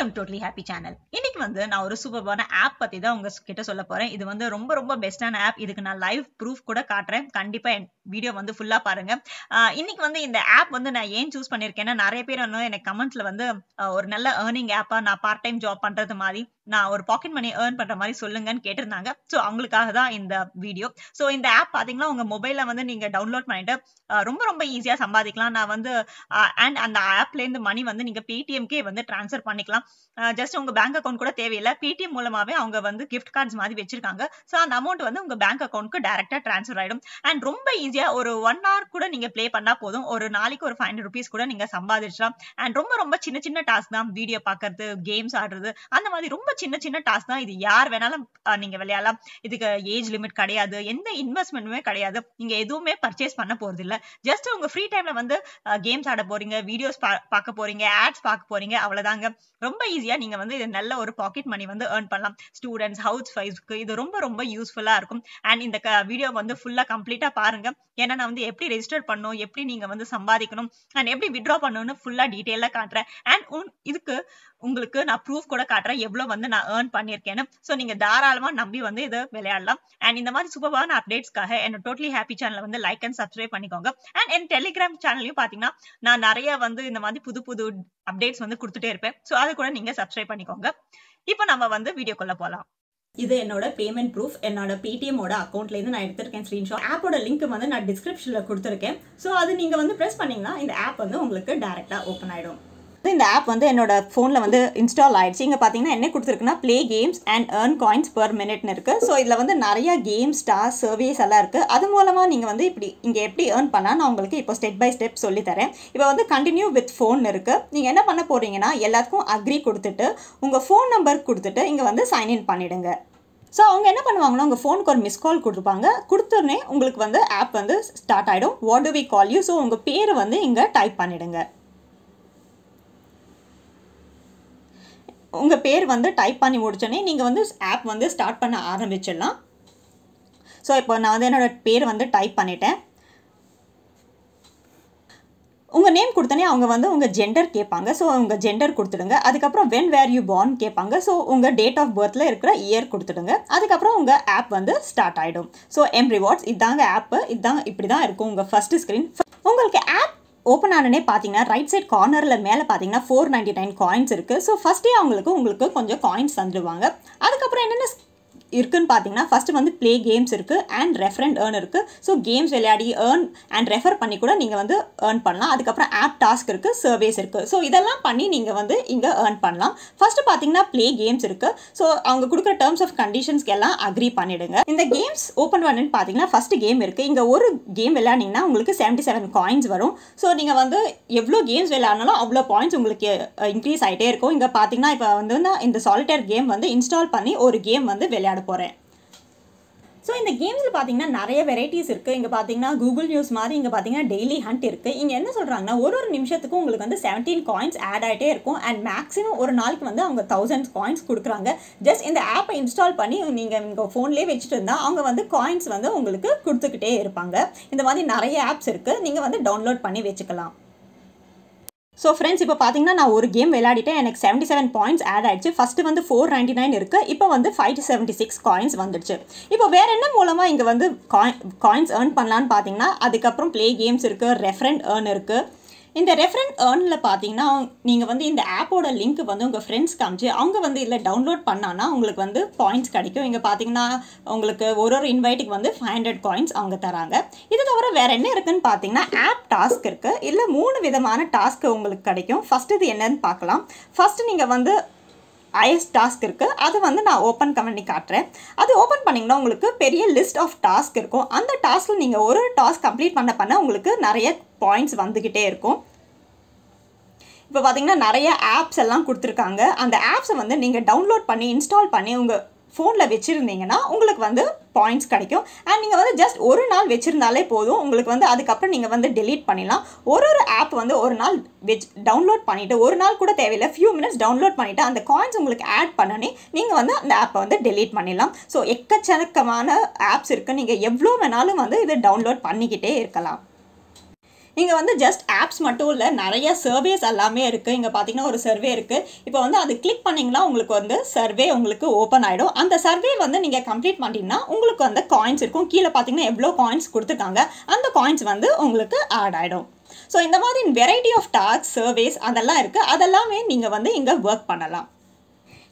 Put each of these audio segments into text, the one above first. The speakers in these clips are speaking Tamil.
Welcome totally happy channel. இன்னைக்கு நான் ஒரு சூப்பரான ஆப் பத்தி தான் உங்ககிட்ட சொல்ல போறேன். இது ரொம்ப ரொம்ப பெஸ்டான ஆப். இதுக்கு நான் லைவ் ப்ரூஃப் கூட காட்டுறேன். கண்டிப்பா என் வீடியோ ஃபுல்லா பாருங்க. இன்னைக்கு இந்த ஆப் நான் ஏன் சூஸ் பண்ணிருக்கேன்னா, நிறைய பேர் எனக்கு கமெண்ட்ஸ்ல ஒரு நல்ல ஏர்னிங் ஆப்பா, நான் பார்ட் டைம் ஜாப் பண்றது மாதிரி, நான் ஒரு பாக்கெட் மணி ஏர்ன் பண்ற மாதிரி சொல்லுங்கன்னு கேட்டிருந்தாங்க. சோ அவங்களுக்காக தான் இந்த வீடியோ. சோ இந்த ஆப் பாத்தீங்கன்னா உங்க மொபைல்ல நீங்க டவுன்லோட் பண்ணிட்டு ரொம்ப ரொம்ப ஈஸியா சம்பாதிக்கலாம். நான் அண்ட் அந்த ஆப்ல இருந்து மணி நீங்க பேடிஎம்கே டிரான்ஸ்ஃபர் பண்ணிக்கலாம். ஜஸ்ட் உங்க பேங்க் அக்கௌண்ட் கூட தேவையில்லை. பேடிஎம் மூலமாவே அவங்க கிஃப்ட் கார்ட்ஸ் மாதிரி வச்சிருக்காங்க. சோ அந்த அமௌண்ட் உங்க பேங்க் அக்கௌண்ட்க்கு டைரக்டா டிரான்ஸ்ஃபர் ஆயிடும். அண்ட் ரொம்ப ஈஸியா ஒரு 1 hour கூட நீங்க ப்ளே பண்ணா போதும். ஒரு நாளைக்கு ஒரு 500 rupees கூட நீங்க சம்பாதிச்சலாம். அண்ட் ரொம்ப ரொம்ப சின்ன சின்ன டாஸ்க் தான். வீடியோ பாக்குறது, கேம்ஸ் ஆடுறது, அந்த மாதிரி ரொம்ப சின்ன சின்ன டாஸ்க் தான். இது யார் வேணாலும் நீங்க விளையாடலாம். இதுக்கு ஏஜ் லிமிட் கிடையாது. எந்த இன்வெஸ்ட்மெண்ட்டுமே கிடையாது. நீங்க எதுவுமே பர்ச்சேஸ் பண்ண போறது இல்ல. ஜஸ்ட் உங்க ஃப்ரீ டைம்ல கேம்ஸ் ஆட போறீங்க, வீடியோஸ் பார்க்க போறீங்க, ஆட்ஸ் பார்க்க போறீங்க, அவ்வளவுதாங்க. ரொம்ப ஈஸியா நீங்க இது நல்ல ஒரு பாக்கெட் மணி ஏர்ன் பண்ணலாம். ஸ்டூடெண்ட்ஸ், ஹவுஸ் வைஃப்க்கு இது ரொம்ப ரொம்ப யூஸ்ஃபுல்லா இருக்கும். அண்ட் இந்த வீடியோ ஃபுல்லா கம்ப்ளீட்டா பாருங்க. ஏன்னா நான் எப்படி ரெஜிஸ்டர் பண்ணணும், எப்படி நீங்க சம்பாதிக்கணும், அண்ட் எப்படி வித்ட்ரா பண்ணணும்னு ஃபுல்லா டீடைலா காட்டுறேன். அண்ட் இதுக்கு உங்களுக்கு நான் ப்ரூஃப் கூட காட்டுறேன் எவ்வளவு நான் ஏர்ன் பண்ணிருக்கேன்னு. சோ நீங்க தாராளமா நம்பி இதை விளையாடலாம். அண்ட் இந்த மாதிரி சூப்பரான அப்டேட்ஸ்க்காக என்ன டோட்லி ஹாப்பி சேனலை லைக் அண்ட் சப்ஸ்கிரைப் பண்ணிக்கோங்க. அண்ட் என் டெலிகிராம் சேனலையும் பாத்தீங்கன்னா நான் நிறைய இந்த மாதிரி புது புது அப்டேட்ஸ் கொடுத்துட்டே இருப்பேன். சோ அதை கூட நீங்க சப்ஸ்கிரைப் பண்ணிக்கோங்க. இப்போ நம்ம வீடியோக்குள்ள போலாம். இது என்னோட பேமெண்ட் ப்ரூஃப். என்னோட பேடிஎம் ஓட அக்கௌண்ட்ல இருந்து நான் எடுத்திருக்கேன் ஸ்கிரீன்ஷாட். ஆப்போட லிங்க் நான் டிஸ்கிரிப்ஷன்ல கொடுத்துருக்கேன். சோ அது நீங்க பிரஸ் பண்ணீங்கன்னா இந்த ஆப் உங்களுக்கு டைரக்டா ஓபன் ஆயிடும். இந்த ஆப் என்னோட ஃபோனில் இன்ஸ்டால் ஆயிடுச்சு. இங்கே பார்த்தீங்கன்னா என்ன கொடுத்துருக்குன்னா play games and earn coins per மினிட்னு இருக்குது. ஸோ இதில் நிறைய கேம்ஸ், ஸ்டார், சர்வீஸ் எல்லாம் இருக்குது. அது மூலமாக நீங்கள் இப்படி இங்கே எப்படி ஏர்ன் பண்ணால் நான் உங்களுக்கு இப்போ ஸ்டெப் பை ஸ்டெப் சொல்லித்தரேன். இப்போ கண்டினியூ வித் ஃபோன் இருக்குது. நீங்கள் என்ன பண்ண போகிறீங்கன்னா எல்லாத்துக்கும் அக்ரி கொடுத்துட்டு உங்கள் ஃபோன் நம்பர் கொடுத்துட்டு இங்கே சைன்இன் பண்ணிவிடுங்க. ஸோ அவங்க என்ன பண்ணுவாங்கன்னா உங்கள் ஃபோனுக்கு ஒரு மிஸ் கால் கொடுப்பாங்க. கொடுத்தோடனே உங்களுக்கு ஆப் ஸ்டார்ட் ஆகிடும். What do we call you. So உங்கள் பேர் இங்கே டைப் பண்ணிவிடுங்க. உங்கள் பேர் டைப் பண்ணி முடிச்சோடனே நீங்கள் ஆப் ஸ்டார்ட் பண்ண ஆரம்பிச்சிடலாம். ஸோ இப்போ நான் என்னோட பேர் டைப் பண்ணிட்டேன். உங்கள் நேம் கொடுத்தனே அவங்க உங்கள் ஜெண்டர் கேட்பாங்க. ஸோ உங்கள் ஜெண்டர் கொடுத்துடுங்க. அதுக்கப்புறம் வென் வேர் யூ பார்ன் கேட்பாங்க. ஸோ உங்கள் டேட் ஆஃப் பர்த்தில் இருக்கிற இயர் கொடுத்துடுங்க. அதுக்கப்புறம் உங்கள் ஆப் ஸ்டார்ட் ஆகிடும். ஸோ ரிவார்ட்ஸ் இதாங்க ஆப்பு. இதுதான் இப்படி தான் இருக்கும் உங்கள் ஃபஸ்ட்டு ஸ்க்ரீன். உங்களுக்கு ஆப் ஓப்பன் ஆனனே பார்த்தீங்கன்னா ரைட் சைட் கார்னரில் மேலே பார்த்தீங்கன்னா 499 காயின்ஸ் இருக்குது. ஸோ ஃபஸ்ட்டே உங்களுக்கு கொஞ்சம் காயின்ஸ் தந்துடுவாங்க. அதுக்கப்புறம் என்னென்ன இருக்குன்னு பார்த்தீங்கன்னா ஃபஸ்ட்டு ப்ளே கேம்ஸ் இருக்குது அண்ட் ரெஃபரண்ட் ஏர்ன் இருக்குது. ஸோ கேம்ஸ் விளையாடி ஏர்ன் அண்ட் ரெஃபர் பண்ணி கூட நீங்கள் ஏர்ன் பண்ணலாம். அதுக்கப்புறம் ஆப் டாஸ்க் இருக்குது, சர்வேஸ் இருக்குது. ஸோ இதெல்லாம் பண்ணி நீங்கள் இங்கே ஏர்ன் பண்ணலாம். ஃபஸ்ட்டு பார்த்தீங்கன்னா ப்ளே கேம்ஸ் இருக்குது. ஸோ அவங்க கொடுக்குற டேர்ம்ஸ் ஆஃப் கண்டிஷன்ஸ்க்கு எல்லாம் அக்ரி பண்ணிவிடுங்க. இந்த கேம்ஸ் ஓப்பன் பண்ணுன்னு பார்த்தீங்கன்னா ஃபஸ்ட்டு கேம் இருக்குது. இங்கே ஒரு கேம் விளையாடிங்கன்னா உங்களுக்கு 77 காயின்ஸ் வரும். ஸோ நீங்கள் எவ்வளோ கேம்ஸ் விளையாடினாலும் அவ்வளோ பாயிண்ட்ஸ் உங்களுக்கு இன்க்ரீஸ் ஆகிட்டே இருக்கும். இங்கே பார்த்தீங்கன்னா இப்போ இந்த சாலிட்டர் கேம் இன்ஸ்டால் பண்ணி ஒரு கேம் விளையாட போகிறேன். ஸோ இந்த கேம்ஸில் பார்த்தீங்கன்னா நிறைய வெரைட்டிஸ் இருக்குது. இங்கே பார்த்தீங்கன்னா கூகுள் நியூஸ் மாதிரி இங்கே பார்த்தீங்கன்னா டெய்லி ஹண்ட் இருக்குது. இங்கே என்ன சொல்கிறாங்கன்னா ஒரு நிமிஷத்துக்கும் உங்களுக்கு 17 காயின்ஸ் ஆட் ஆகிட்டே இருக்கும். அண்ட் மேக்ஸிமம் ஒரு நாளைக்கு அவங்க 1000 காயின்ஸ் கொடுக்குறாங்க. ஜஸ்ட் இந்த ஆப்பை இன்ஸ்டால் பண்ணி நீங்கள் உங்கள் ஃபோன்லேயே வச்சுட்டு இருந்தால் அவங்க காயின்ஸ் உங்களுக்கு கொடுத்துக்கிட்டே இருப்பாங்க. இந்த மாதிரி நிறைய ஆப்ஸ் இருக்குது. நீங்கள் டவுன்லோட் பண்ணி வச்சுக்கலாம். ஸோ ஃப்ரெண்ட்ஸ் இப்போ பார்த்தீங்கன்னா நான் ஒரு கேம் விளையாடிட்டேன். எனக்கு 77 பாயிண்ட்ஸ் ஆட் ஆகிடுச்சு. ஃபஸ்ட்டு 499 இருக்குது. இப்போ 576 காயின்ஸ் வந்துடுச்சு. இப்போ வேறு என்ன மூலமாக இங்கே காயின்ஸ் ஏர்ன் பண்ணலான்னு பார்த்தீங்கன்னா அதுக்கப்புறம் ப்ளே கேம்ஸ் இருக்குது, ரெஃபரண்ட் ஏர்ன் இருக்குது. இந்த ரெஃபரண்ட் ஏர்னில் பார்த்தீங்கன்னா நீங்கள் இந்த ஆப்போட லிங்க் உங்கள் ஃப்ரெண்ட்ஸ் காமிச்சு அவங்க இதில் டவுன்லோட் பண்ணான்னா உங்களுக்கு பாயிண்ட்ஸ் கிடைக்கும். இங்கே பார்த்தீங்கன்னா உங்களுக்கு ஒரு இன்வைட்டுக்கு 500 காயின்ஸ் அவங்க தராங்க. இது தவிர வேறு என்ன இருக்குதுன்னு பார்த்தீங்கன்னா ஆப் டாஸ்க் இருக்குது. இல்லை 3 விதமான டாஸ்க்கு உங்களுக்கு கிடைக்கும். ஃபஸ்ட்டு இது என்னன்னு பார்க்கலாம். ஃபஸ்ட்டு நீங்கள் ஐஎஸ் டாஸ்க் இருக்குது. அது நான் ஓப்பன் பண்ணி காட்டுறேன். அது ஓப்பன் பண்ணிங்கன்னா உங்களுக்கு பெரிய லிஸ்ட் ஆஃப் டாஸ்க் இருக்கும். அந்த டாஸ்கில் நீங்கள் ஒரு டாஸ்க் கம்ப்ளீட் பண்ண உங்களுக்கு நிறைய பாயிண்ட்ஸ் வந்துக்கிட்டே இருக்கும். இப்போ பார்த்தீங்கன்னா நிறைய ஆப்ஸ் எல்லாம் கொடுத்துருக்காங்க. அந்த ஆப்ஸை நீங்கள் டவுன்லோட் பண்ணி இன்ஸ்டால் பண்ணி உங்கள் ஃபோனில் வச்சுருந்தீங்கன்னா உங்களுக்கு பாயிண்ட்ஸ் கிடைக்கும். அண்ட் நீங்கள் ஜஸ்ட் ஒரு நாள் வச்சுருந்தாலே போதும். உங்களுக்கு அதுக்கப்புறம் நீங்கள் டெலீட் பண்ணிடலாம். ஒரு ஆப் ஒரு நாள் டவுன்லோட் பண்ணிவிட்டு ஒரு நாள் கூட தேவையில்லை, ஃபியூ மினிட்ஸ் டவுன்லோட் பண்ணிவிட்டு அந்த காயின்ஸ் உங்களுக்கு ஆட் பண்ணனே நீங்கள் அந்த ஆப்பை டெலீட் பண்ணிடலாம். ஸோ எக்கச்சக்கமான ஆப்ஸ் இருக்குது. நீங்கள் எவ்வளோ வேணாலும் இதை டவுன்லோட் பண்ணிக்கிட்டே இருக்கலாம். இங்கே வந்து ஜஸ்ட் ஆப்ஸ் மட்டும் இல்லை, நிறைய சர்வேஸ் எல்லாமே இருக்குது. இங்கே பார்த்தீங்கன்னா ஒரு சர்வே இருக்குது. இப்போ வந்து அது கிளிக் பண்ணிங்கன்னா உங்களுக்கு வந்து சர்வே உங்களுக்கு ஓப்பன் ஆகிடும். அந்த சர்வே வந்து நீங்கள் கம்ப்ளீட் பண்ணிட்டீங்கன்னா உங்களுக்கு வந்து காயின்ஸ் இருக்கும். கீழே பார்த்தீங்கன்னா எவ்வளோ காயின்ஸ் கொடுத்துருக்காங்க, அந்த காயின்ஸ் வந்து உங்களுக்கு ஆட் ஆகிடும். ஸோ இந்த மாதிரி வெரைட்டி ஆஃப் டாஸ்க் சர்வேஸ் அதெல்லாம் இருக்குது. அதெல்லாமே நீங்கள் வந்து இங்கே ஒர்க் பண்ணலாம்.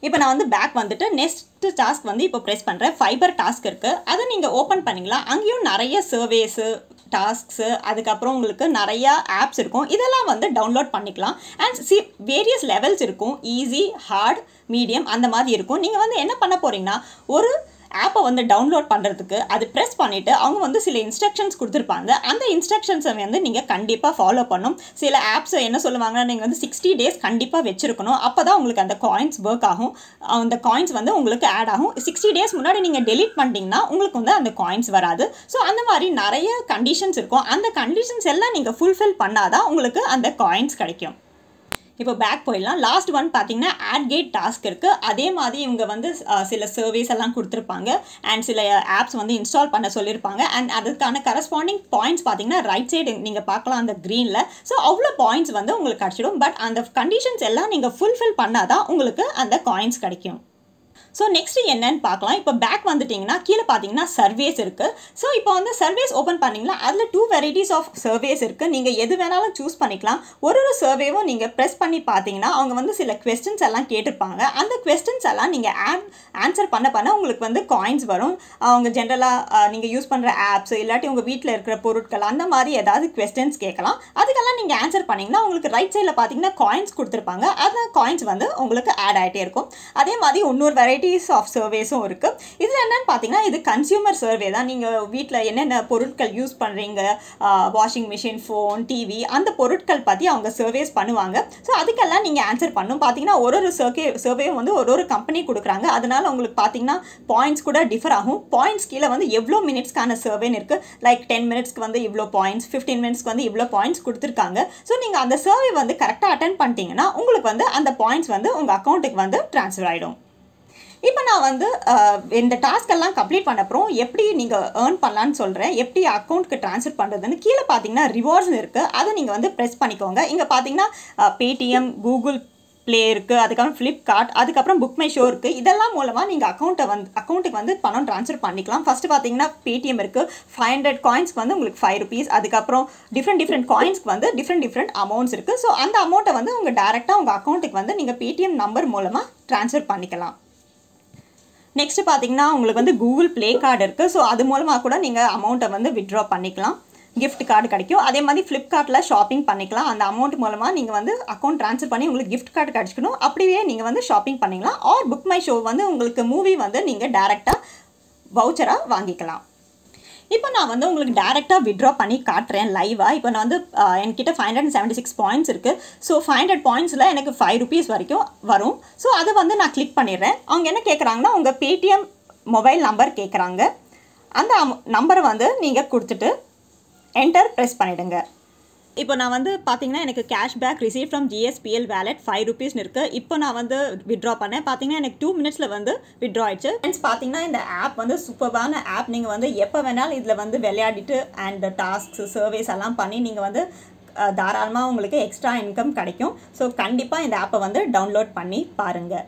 இப்போ நான் வந்து பேக் வந்துட்டு நெக்ஸ்ட் டாஸ்க் வந்து இப்போ ப்ரெஸ் பண்ணுறேன். ஃபைபர் டாஸ்க் இருக்குது, அதை நீங்கள் ஓப்பன் பண்ணிங்களா. அங்கேயும் நிறைய சர்வேஸு டாஸ்க்ஸு அதுக்கப்புறம் உங்களுக்கு நிறையா ஆப்ஸ் இருக்கும். இதெல்லாம் வந்து டவுன்லோட் பண்ணிக்கலாம். அண்ட் வேரியஸ் லெவல்ஸ் இருக்கும். ஈஸி, ஹார்ட், மீடியம் அந்த மாதிரி இருக்கும். நீங்கள் வந்து என்ன பண்ண போகிறீங்கன்னா, ஒரு ஆப்பை வந்து டவுன்லோட் பண்ணுறதுக்கு அது ப்ரெஸ் பண்ணிவிட்டு அவங்க வந்து சில இன்ஸ்ட்ரக்ஷன்ஸ் கொடுத்துருப்பாங்க. அந்த இன்ஸ்ட்ரக்ஷன்ஸை வந்து நீங்கள் கண்டிப்பாக ஃபாலோ பண்ணணும். சில ஆப்ஸை என்ன சொல்லுவாங்கன்னா, நீங்கள் வந்து 60 days கண்டிப்பாக வச்சுருக்கணும். அப்போ தான் உங்களுக்கு அந்த காயின்ஸ் ஒர்க் ஆகும். அந்த காயின்ஸ் வந்து உங்களுக்கு ஆட் ஆகும். 60 days முன்னாடி நீங்கள் டெலீட் பண்ணிட்டீங்கன்னா உங்களுக்கு வந்து அந்த காயின்ஸ் வராது. ஸோ அந்த மாதிரி நிறைய கண்டிஷன்ஸ் இருக்கும். அந்த கண்டிஷன்ஸ் எல்லாம் நீங்கள் ஃபுல்ஃபில் பண்ணாதான் உங்களுக்கு அந்த காயின்ஸ் கிடைக்கும். இப்போ பேக் போயிடலாம். லாஸ்ட் ஒன் பார்த்தீங்கன்னா ஆட் கேட் டாஸ்க் இருக்குது. அதே மாதிரி இவங்க வந்து சில சர்வீஸ் எல்லாம் கொடுத்துருப்பாங்க அண்ட் சில ஆப்ஸ் வந்து இன்ஸ்டால் பண்ண சொல்லியிருப்பாங்க. அண்ட் அதுக்கான கரஸ்பாண்டிங் பாயிண்ட்ஸ் பார்த்தீங்கன்னா ரைட் சைடு நீங்கள் பார்க்கலாம் அந்த க்ரீனில். ஸோ அவ்வளோ பாயிண்ட்ஸ் வந்து உங்களுக்கு கிடச்சிடும். பட் அந்த கண்டிஷன்ஸ் எல்லாம் நீங்கள் ஃபுல்ஃபில் பண்ணால் தான் உங்களுக்கு அந்த காயின்ஸ் கிடைக்கும். ஸோ நெக்ஸ்ட் என்னன்னு பார்க்கலாம். இப்போ பேக் வந்துட்டிங்கன்னா கீழே பார்த்தீங்கன்னா சர்வேஸ் இருக்குது. ஸோ இப்போ வந்து சர்வேஸ் ஓப்பன் பண்ணிங்களா, அதில் 2 வெரைட்டிஸ் ஆஃப் சர்வேஸ் இருக்குது. நீங்கள் எது வேணாலும் சூஸ் பண்ணிக்கலாம். ஒரு சர்வேவும் நீங்கள் ப்ரெஸ் பண்ணி பார்த்தீங்கன்னா அவங்க வந்து சில கொஸ்டின்ஸ் எல்லாம் கேட்டிருப்பாங்க. அந்த கொஸ்டின்ஸ் எல்லாம் நீங்கள் ஆன்சர் பண்ண உங்களுக்கு வந்து காயின்ஸ் வரும். அவங்க ஜென்ரலாக நீங்கள் யூஸ் பண்ணுற ஆப்ஸ் இல்லாட்டி உங்கள் வீட்டில் இருக்கிற பொருட்கள் அந்த மாதிரி ஏதாவது கொஸ்டின்ஸ் கேட்கலாம். அதுக்கெல்லாம் நீங்கள் ஆன்சர் பண்ணிங்கன்னா உங்களுக்கு ரைட் சைடில் பார்த்தீங்கன்னா காயின்ஸ் கொடுத்துருப்பாங்க. அந்த காயின்ஸ் வந்து உங்களுக்கு ஆட் ஆகிட்டே இருக்கும். அதே மாதிரி இன்னொரு வெரைட்டி ஆஃப் சர்வேஸும் இருக்குது. இதில் என்னென்னு பார்த்தீங்கன்னா இது கன்சியூமர் சர்வே தான். நீங்கள் வீட்டில் என்னென்ன பொருட்கள் யூஸ் பண்ணுறீங்க, வாஷிங் மிஷின், ஃபோன், டிவி அந்த பொருட்கள் பற்றி அவங்க சர்வேஸ் பண்ணுவாங்க. ஸோ அதுக்கெல்லாம் நீங்கள் ஆன்சர் பண்ணணும். பார்த்தீங்கன்னா ஒரு சர்வேயும் வந்து ஒரு கம்பெனி கொடுக்குறாங்க. அதனால உங்களுக்கு பார்த்தீங்கன்னா பாயிண்ட்ஸ் கூட டிஃபர் ஆகும். பாயிண்ட்ஸ் கீழே வந்து எவ்வளோ மினிட்ஸ்க்கான சர்வேன்னு இருக்குது. லைக் 10 minutesக்கு வந்து இவ்வளோ பாயிண்ட்ஸ், 15 minutesக்கு வந்து இவ்வளோ பாயிண்ட்ஸ் கொடுத்துருக்காங்க. ஸோ நீங்கள் அந்த சர்வே வந்து கரெக்டாக அட்டென்ட் பண்ணிட்டீங்கன்னா உங்களுக்கு வந்து அந்த பாயிண்ட்ஸ் வந்து உங்கள் அக்கௌண்ட்டுக்கு வந்து ட்ரான்ஸ்ஃபர் ஆகிடும். இப்போ நான் வந்து இந்த டாஸ்கெல்லாம் கம்ப்ளீட் பண்ண அப்புறம் எப்படி நீங்கள் ஏர்ன் பண்ணலான்னு சொல்கிறேன். எப்படி அக்கௌண்ட்டுக்கு ட்ரான்ஸ்ஃபர் பண்ணுறதுன்னு கீழே பார்த்தீங்கன்னா ரிவார்ட்ஸ் இருக்குது. அதை நீங்கள் வந்து ப்ரெஸ் பண்ணிக்கோங்க. இங்கே பார்த்தீங்கன்னா பேடிஎம், கூகுள் ப்ளே இருக்குது, அதுக்கப்புறம் ஃப்ளிப்கார்ட், அதுக்கப்புறம் புக் மை ஷோ இருக்குது. இதெல்லாம் மூலமாக நீங்கள் அக்கௌண்ட்டுக்கு வந்து பணம் ட்ரான்ஸ்ஃபர் பண்ணிக்கலாம். ஃபஸ்ட்டு பார்த்தீங்கன்னா பேடிஎம் இருக்குது. 500 காயின்ஸ்க்கு வந்து உங்களுக்கு 5 rupees. அதுக்கப்புறம் டிஃப்ரெண்ட் காயின்ஸ்க்கு வந்து டிஃப்ரெண்ட் அமௌண்ட்ஸ் இருக்குது. ஸோ அந்த அமௌண்ட்டை வந்து உங்கள் டேரெக்டாக உங்கள் அக்கௌண்ட்டுக்கு வந்து நீங்கள் பேடிஎம் நம்பர் மூலமாக ட்ரான்ஸ்ஃபர் பண்ணிக்கலாம். நெக்ஸ்ட் பார்த்தீங்கன்னா உங்களுக்கு வந்து கூகுள் ப்ளே கார்டு இருக்குது. ஸோ அது மூலமாக கூட நீங்கள் அமௌண்ட்டை வந்து வித்ட்ரா பண்ணிக்கலாம். கிஃப்ட் கார்டு கிடைக்கும். அதே மாதிரி ஃப்ளிப்கார்ட்டில் ஷாப்பிங் பண்ணிக்கலாம். அந்த அமௌண்ட் மூலமாக நீங்கள் வந்து அக்கௌண்ட் ட்ரான்ஸ்ஃபர் பண்ணி உங்களுக்கு கிஃப்ட் கார்டு கிடச்சிக்கணும். அப்படியே நீங்கள் வந்து ஷாப்பிங் பண்ணிக்கலாம். ஆர் புக் மை ஷோ வந்து உங்களுக்கு மூவி வந்து நீங்கள் டேரெக்டாக வவுச்சராக வாங்கிக்கலாம். இப்போ நான் வந்து உங்களுக்கு டேரெக்டாக வித்ட்ரா பண்ணி காட்டுறேன் லைவாக. இப்போ நான் வந்து என்கிட்ட 576 பாயிண்ட்ஸ் இருக்குது. ஸோ 500 பாயிண்ட்ஸில் எனக்கு 5 rupees வரைக்கும் வரும். ஸோ அதை வந்து நான் கிளிக் பண்ணிடுறேன். அவங்க என்ன கேட்குறாங்கன்னா உங்கள் பேடிஎம் மொபைல் நம்பர் கேட்குறாங்க. அந்த நம்பரை வந்து நீங்கள் கொடுத்துட்டு என்டர் ப்ரெஸ் பண்ணிவிடுங்க. இப்போ நான் வந்து பார்த்தீங்கன்னா எனக்கு cashback receive from GSPL wallet 5 rupees இருக்குது. இப்போ நான் வந்து வித்ட்ரா பண்ணேன். பார்த்தீங்கன்னா எனக்கு 2 minutesல வந்து வித்ட்ரா ஆயிடுச்சு. ஃப்ரெண்ட்ஸ் பார்த்தீங்கன்னா இந்த ஆப் வந்து சூப்பரான ஆப். நீங்கள் வந்து எப்போ வேணாலும் இதில் வந்து விளையாடிட்டு அண்ட் டாஸ்க்ஸ் சர்வேஸ் எல்லாம் பண்ணி நீங்கள் வந்து தாராளமாக உங்களுக்கு எக்ஸ்ட்ரா இன்கம் கிடைக்கும். ஸோ கண்டிப்பாக இந்த ஆப்பை வந்து டவுன்லோட் பண்ணி பாருங்கள்.